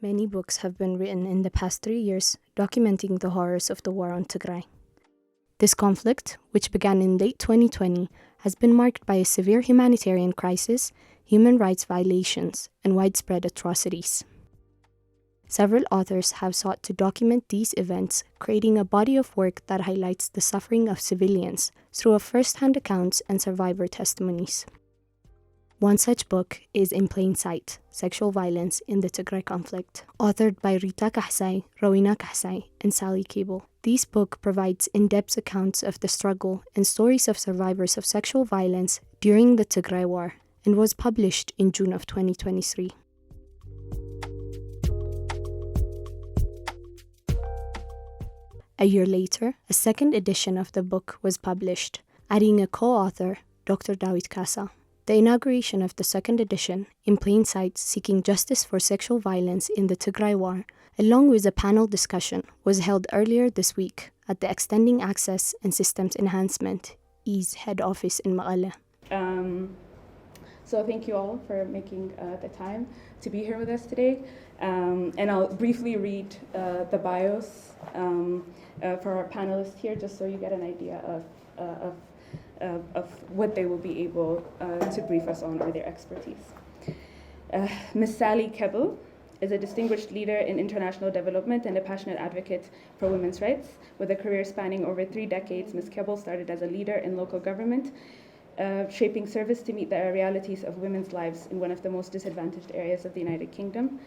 Many books have been written in the past 3 years documenting the horrors of the war on Tigray. This conflict, which began in late 2020, has been marked by a severe humanitarian crisis, human rights violations, and widespread atrocities. Several authors have sought to document these events, creating a body of work that highlights the suffering of civilians through first-hand accounts and survivor testimonies. One such book is In Plain Sight: Sexual Violence in the Tigray Conflict, authored by Rita Kahsai, Rowena Kahsai, and Sally Cable. This book provides in-depth accounts of the struggle and stories of survivors of sexual violence during the Tigray War and was published in June of 2023. A year later, a second edition of the book was published, adding a co-author, Dr. Dawit Kasa. The inauguration of the second edition, In Plain Sight: Seeking Justice for Sexual Violence in the Tigray War, along with a panel discussion, was held earlier this week at the Extending Access and Systems Enhancement, EASE head office in Mekelle. So thank you all for making the time to be here with us today. And I'll briefly read the bios for our panelists here, just so you get an idea of what they will be able to brief us on or their expertise. Ms. Sally Cable is a distinguished leader in international development and a passionate advocate for women's rights. With a career spanning over 3 decades, Ms. Cable started as a leader in local government, shaping service to meet the realities of women's lives in one of the most disadvantaged areas of the United Kingdom.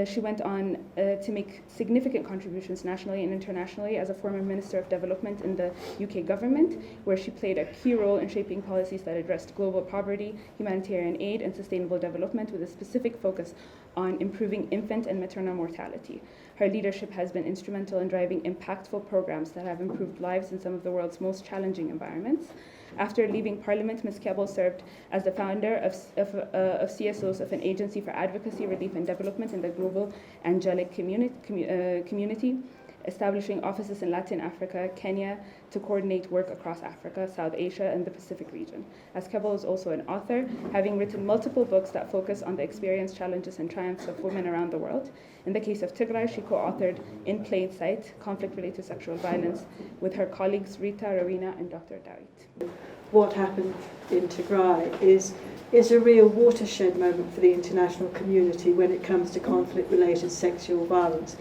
She went on to make significant contributions nationally and internationally as a former Minister of Development in the UK government, where she played a key role in shaping policies that addressed global poverty, humanitarian aid, and sustainable development with a specific focus on improving infant and maternal mortality. Her leadership has been instrumental in driving impactful programs that have improved lives in some of the world's most challenging environments. After leaving Parliament, Ms. Cable served as the founder of CSOs of an agency for advocacy, relief, and development in the global angelic community, establishing offices in Latin Africa, Kenya, to coordinate work across Africa, South Asia, and the Pacific region. As Cable is also an author, having written multiple books that focus on the experience, challenges, and triumphs of women around the world. In the case of Tigray, she co-authored In Plain Sight: Conflict-Related Sexual Violence with her colleagues Rita, Rowena, and Dr. Dawit. What happened in Tigray is a real watershed moment for the international community when it comes to conflict-related sexual violence.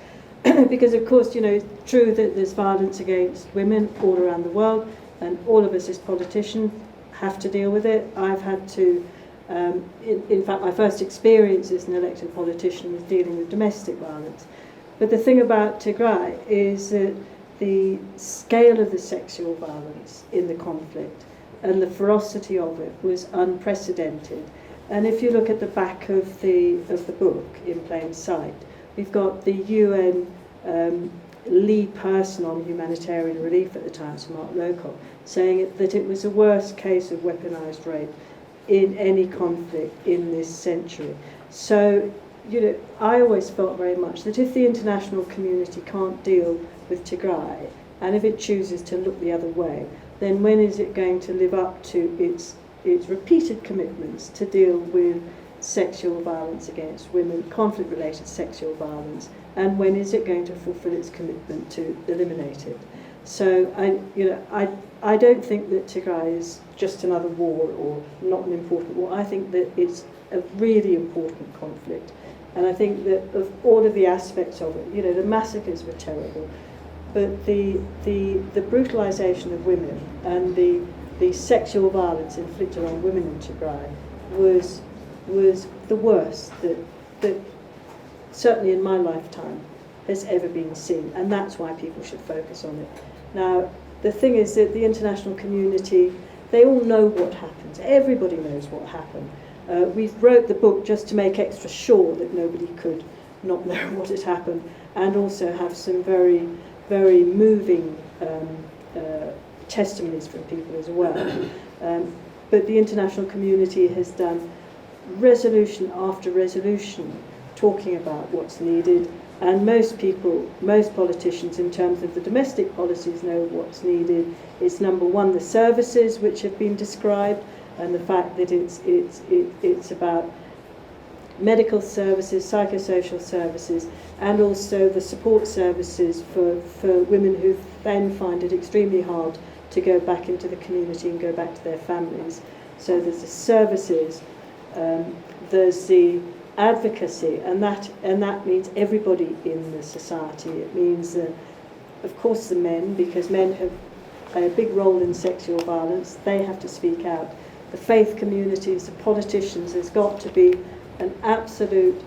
Because, of course, it's true that there's violence against women all around the world, and all of us as politicians have to deal with it. I've had to, in fact, my first experience as an elected politician was dealing with domestic violence. But the thing about Tigray is that the scale of the sexual violence in the conflict and the ferocity of it was unprecedented. And if you look at the back of the book, In Plain Sight, we've got the UN lead person on humanitarian relief at the time, Sir Mark Lowcock, saying that it was the worst case of weaponized rape in any conflict in this century. So, I always felt very much that if the international community can't deal with Tigray, and if it chooses to look the other way, then when is it going to live up to its repeated commitments to deal with sexual violence against women, conflict-related sexual violence, and when is it going to fulfil its commitment to eliminate it? So I don't think that Tigray is just another war or not an important war. I think that it's a really important conflict, and I think that of all of the aspects of it, the massacres were terrible, but the brutalization of women and the sexual violence inflicted on women in Tigray was the worst that certainly in my lifetime has ever been seen, and that's why people should focus on it. Now, the thing is that the international community, they all know what happens. Everybody knows what happened. We wrote the book just to make extra sure that nobody could not know what had happened, and also have some very, very moving testimonies from people as well. But the international community has done resolution after resolution talking about what's needed, and most politicians in terms of the domestic policies know what's needed. It's number one, the services which have been described, and the fact that it's about medical services, psychosocial services, and also the support services for women who then find it extremely hard to go back into the community and go back to their families. So there's the services, there's the advocacy, and that means everybody in the society. It means, of course, the men, because men have play a big role in sexual violence. They have to speak out. The faith communities, the politicians, there's got to be an absolute,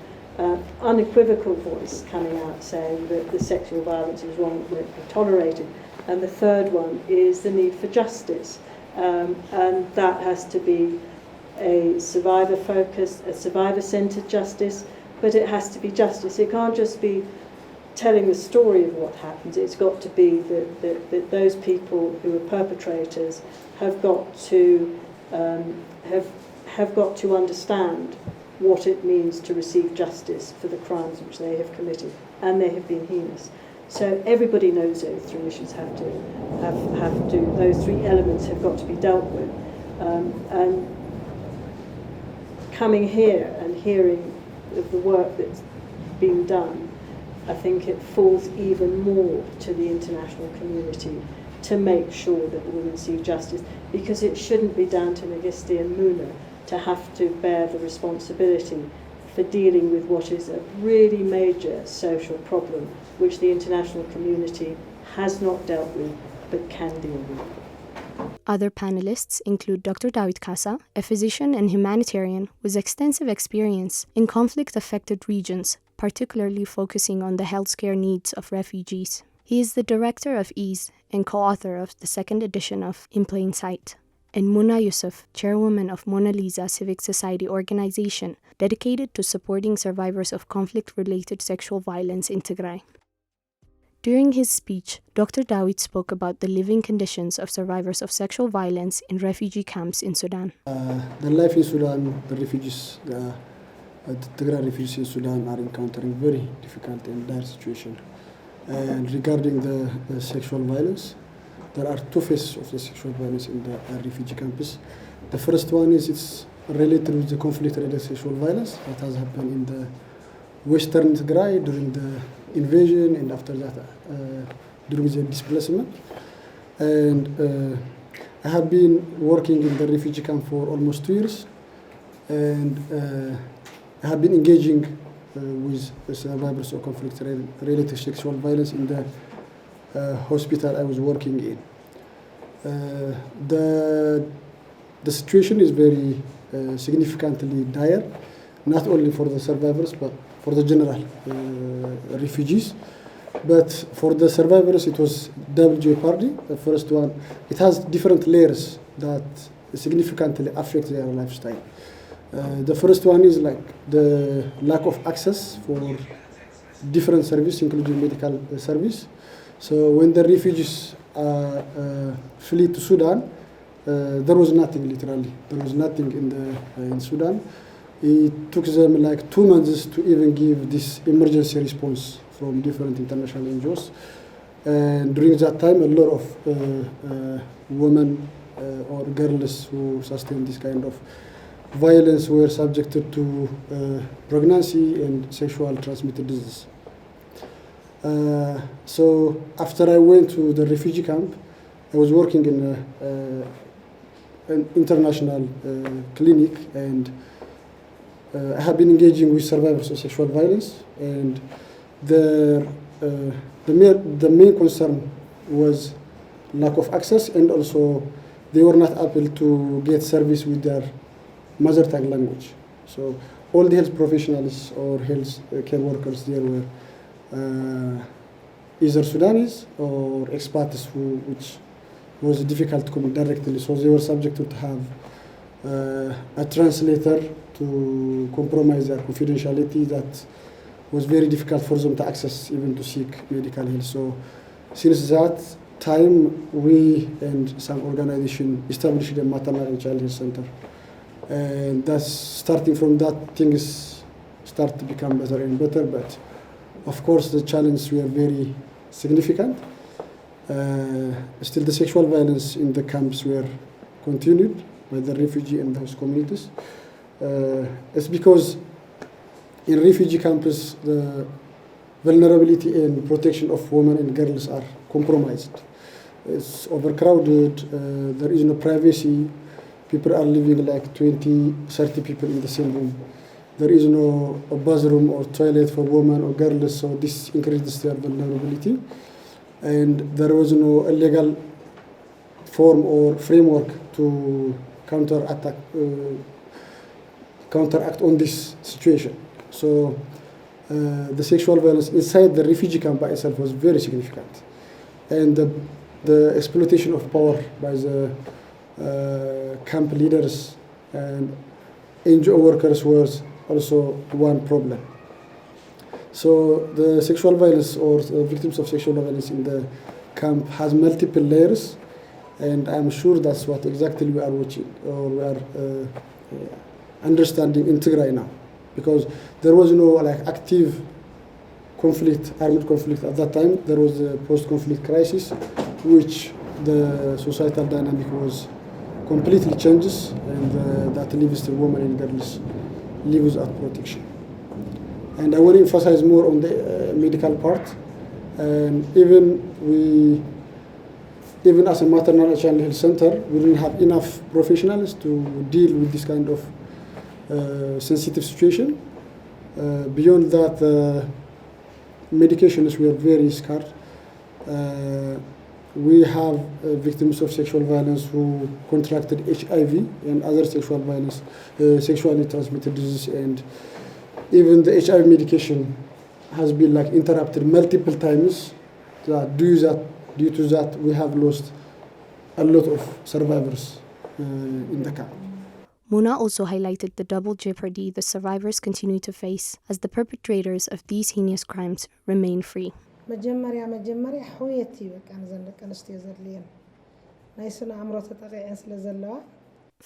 unequivocal voice coming out saying that the sexual violence is wrong, won't be tolerated. And the third one is the need for justice. And that has to be a survivor-focused, a survivor-centred justice, but it has to be justice. It can't just be telling the story of what happens. It's got to be that those people who are perpetrators have got to have got to understand what it means to receive justice for the crimes which they have committed, and they have been heinous. So everybody knows those three issues have to those three elements have got to be dealt with, and coming here and hearing of the work that's being done, I think it falls even more to the international community to make sure that the women see justice, because it shouldn't be down to Mengistu and Muna to have to bear the responsibility for dealing with what is a really major social problem which the international community has not dealt with but can deal with. Other panelists include Dr. Dawit Kasa, a physician and humanitarian with extensive experience in conflict-affected regions, particularly focusing on the healthcare needs of refugees. He is the director of EASE and co-author of the second edition of In Plain Sight. And Muna Yusuf, chairwoman of Mona Lisa Civic Society organization dedicated to supporting survivors of conflict-related sexual violence in Tigray. During his speech, Dr. Dawit spoke about the living conditions of survivors of sexual violence in refugee camps in Sudan. The life in Sudan, the refugees, the Tigray refugees in Sudan are encountering very difficult and dire situation. And regarding the sexual violence, there are two phases of the sexual violence in the refugee camps. The first one is it's related with the conflict-related sexual violence that has happened in the western Tigray during the invasion and after that during the displacement. And I have been working in the refugee camp for almost 2 years, and I have been engaging with the survivors of conflict-related sexual violence in the hospital I was working in. The situation is very significantly dire, not only for the survivors but for the general refugees. But for the survivors it was double jeopardy. The first one, it has different layers that significantly affect their lifestyle. The first one is like the lack of access for different services, including medical service. So when the refugees flee to Sudan, there was nothing, literally. There was nothing in Sudan. It took them like 2 months to even give this emergency response from different international NGOs. And during that time, a lot of women or girls who sustained this kind of violence were subjected to pregnancy and sexual transmitted disease. So after I went to the refugee camp, I was working in an international clinic, and I have been engaging with survivors of sexual violence, and the main concern was lack of access, and also they were not able to get service with their mother tongue language. So all the health professionals or health care workers there were either Sudanese or expats which was difficult to communicate directly, so they were subjected to have a translator to compromise their confidentiality. That was very difficult for them to access, even to seek medical help. So since that time, we and some organization established a maternal and child health center. And that's starting from that, things start to become better and better. But of course, the challenges were very significant. Still, the sexual violence in the camps were continued by the refugee and host communities. It's because in refugee camps, the vulnerability and protection of women and girls are compromised. It's overcrowded, there is no privacy, people are living like 20, 30 people in the same room. There is no bathroom or toilet for women or girls, so this increases their vulnerability. And there was no legal form or framework to counteract on this situation. So the sexual violence inside the refugee camp by itself was very significant. And the exploitation of power by the camp leaders and NGO workers was also one problem. So the sexual violence or victims of sexual violence in the camp has multiple layers, and I'm sure that's what exactly we are watching or we are understanding in Tigray now, because there was no active conflict, armed conflict at that time. There was a post-conflict crisis, which the societal dynamic was completely changes, and that leaves the women and girls live without protection. And I want to emphasize more on the medical part. And even as a maternal and child health center, we didn't have enough professionals to deal with this kind of sensitive situation. Beyond that, medications were very scarce. We have victims of sexual violence who contracted HIV and other sexual violence, sexually transmitted disease, and even the HIV medication has been interrupted multiple times. Due to that, we have lost a lot of survivors in the camp. Muna also highlighted the double jeopardy the survivors continue to face as the perpetrators of these heinous crimes remain free. መጀመሪያ ሕውየት ይበቃ ንዘለቀ ንስትዮ ዘድልየን ናይ ስነ አእምሮ ተጠቂዐን ስለዘለዋ.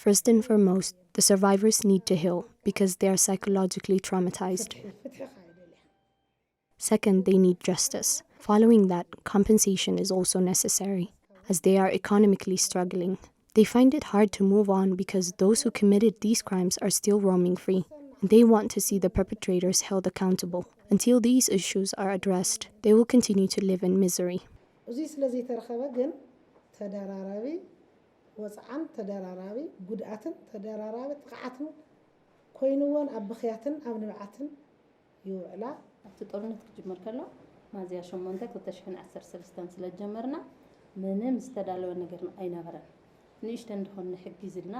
First and foremost, the survivors need to heal because they are psychologically traumatized. Second, they need justice. Following that, compensation is also necessary, as they are economically struggling. They find it hard to move on because those who committed these crimes are still roaming free, and they want to see the perpetrators held accountable. Until these issues are addressed, they will continue to live in misery. እዚ ስለዚ ተረኸበ ግን ተደራራቢ ወጽዓን ተደራራቢ ጉድኣትን ተደራራቢ ጥቃዓትን ኮይኑዎን ኣብ ብኽያትን ኣብ ንብዓትን ይውዕላ. ኣብቲ ጦርነት ክጅመር ከሎ ሚያዝያ 8 2013 ስለ ጀመርና ምንም ዝተዳለወ ነገር ኣይነበረን. ንእሽተ እንደሆነ ሕግዝልና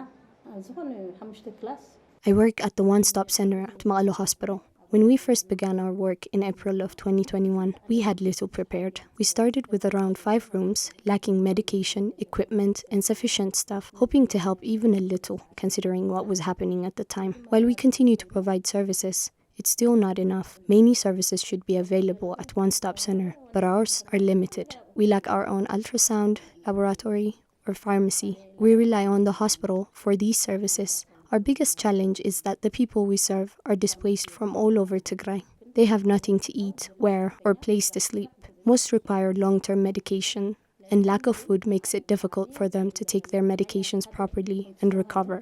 ዝኾነ 5 ክላስ. I work at the one-stop center at Maalo Hospital. When we first began our work in April of 2021, we had little prepared. We started with around 5 rooms, lacking medication, equipment, and sufficient staff, hoping to help even a little, considering what was happening at the time. While we continue to provide services, it's still not enough. Many services should be available at One Stop Center, but ours are limited. We lack our own ultrasound, laboratory, or pharmacy. We rely on the hospital for these services. Our biggest challenge is that the people we serve are displaced from all over Tigray. They have nothing to eat, wear, or place to sleep. Most require long-term medication, and lack of food makes it difficult for them to take their medications properly and recover.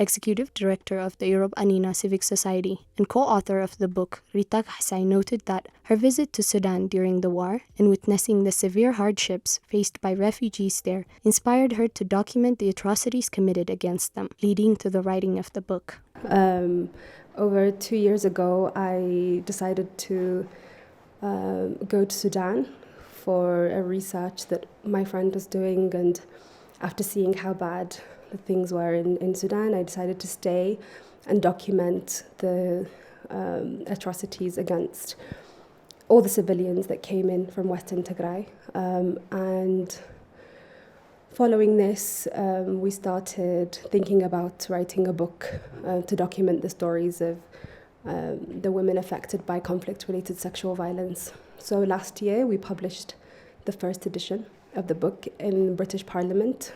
Executive Director of the Europe Anina Civic Society and co-author of the book, Rita Kaxay, noted that her visit to Sudan during the war and witnessing the severe hardships faced by refugees there inspired her to document the atrocities committed against them, leading to the writing of the book. Over 2 years ago, I decided to go to Sudan for a research that my friend was doing, and after seeing how bad the things were in Sudan, I decided to stay and document the atrocities against all the civilians that came in from Western Tigray. And following this, we started thinking about writing a book to document the stories of the women affected by conflict-related sexual violence. So last year, we published the first edition of the book in British Parliament.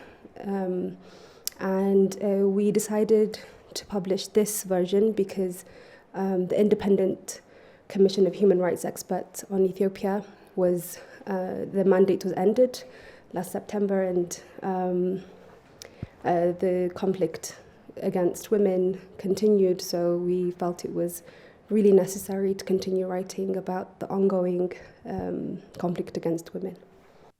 And we decided to publish this version because the Independent Commission of Human Rights Experts on Ethiopia was the mandate was ended last September, and the conflict against women continued, so we felt it was really necessary to continue writing about the ongoing conflict against women.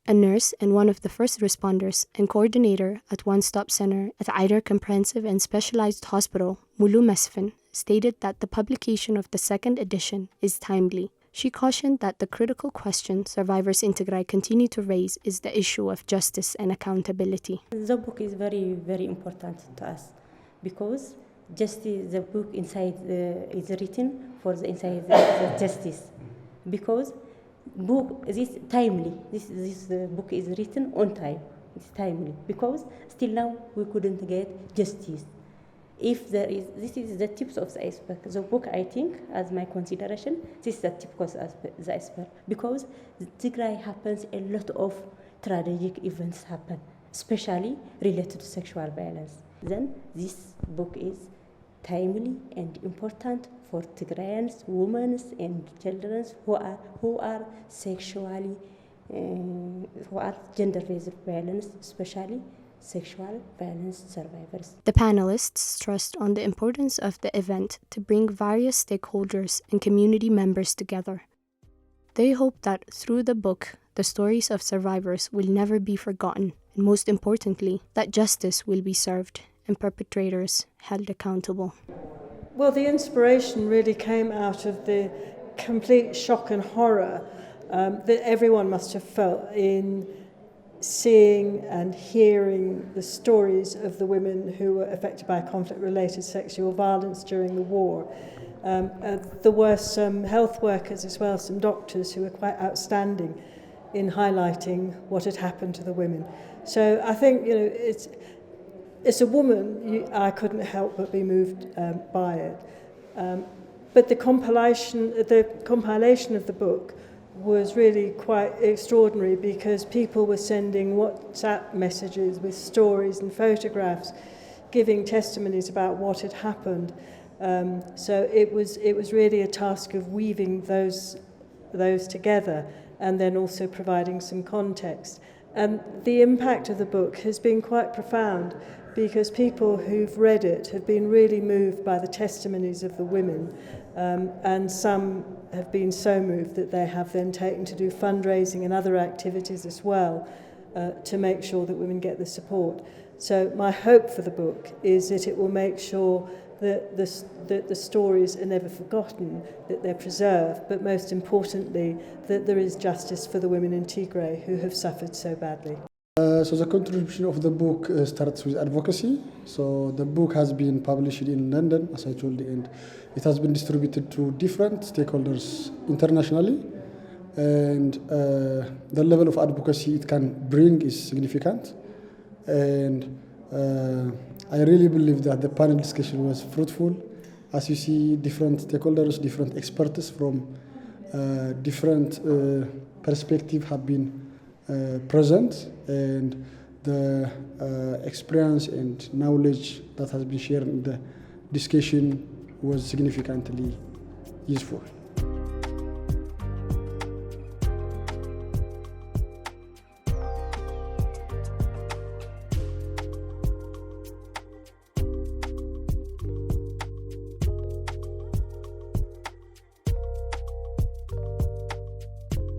A nurse and one of the first responders and coordinator at One Stop Center at Aider Comprehensive and Specialized Hospital, Mulu Mesfin, stated that the publication of the second edition is timely. She cautioned that the critical question survivors in Tigray continue to raise is the issue of justice and accountability. The book is very, very important to us because justice, the book inside is written for the inside the justice. Because book this timely. This book is written on time. It's timely because still now we couldn't get justice. If there is, this is the tips of the iceberg. The book, I think, as my consideration, this is the tip of the iceberg because Tigray happens a lot of tragic events happen, especially related to sexual violence. Then this book is timely and important for Tigrayans, women and children who are sexually, who are gender-based violence, especially sexual violence survivors. The panelists stressed on the importance of the event to bring various stakeholders and community members together. They hope that through the book, the stories of survivors will never be forgotten, and most importantly, that justice will be served and perpetrators held accountable. Well, the inspiration really came out of the complete shock and horror that everyone must have felt in seeing and hearing the stories of the women who were affected by conflict-related sexual violence during the war. There were some health workers as well, some doctors who were quite outstanding in highlighting what had happened to the women. So I think, you know, it's a woman, I couldn't help but be moved by it. But the compilation of the book was really quite extraordinary because people were sending WhatsApp messages with stories and photographs, giving testimonies about what had happened. So it was really a task of weaving those together and then also providing some context. And the impact of the book has been quite profound because people who've read it have been really moved by the testimonies of the women, and some have been so moved that they have then taken to do fundraising and other activities as well to make sure that women get the support. So my hope for the book is that it will make sure that the stories are never forgotten, that they're preserved, but most importantly, that there is justice for the women in Tigray who have suffered so badly. So the contribution of the book starts with advocacy. So the book has been published in London, as I told you, and it has been distributed to different stakeholders internationally. And the level of advocacy it can bring is significant. And I really believe that the panel discussion was fruitful. As you see, different stakeholders, different experts from different perspectives have been present, and the experience and knowledge that has been shared in the discussion was significantly useful.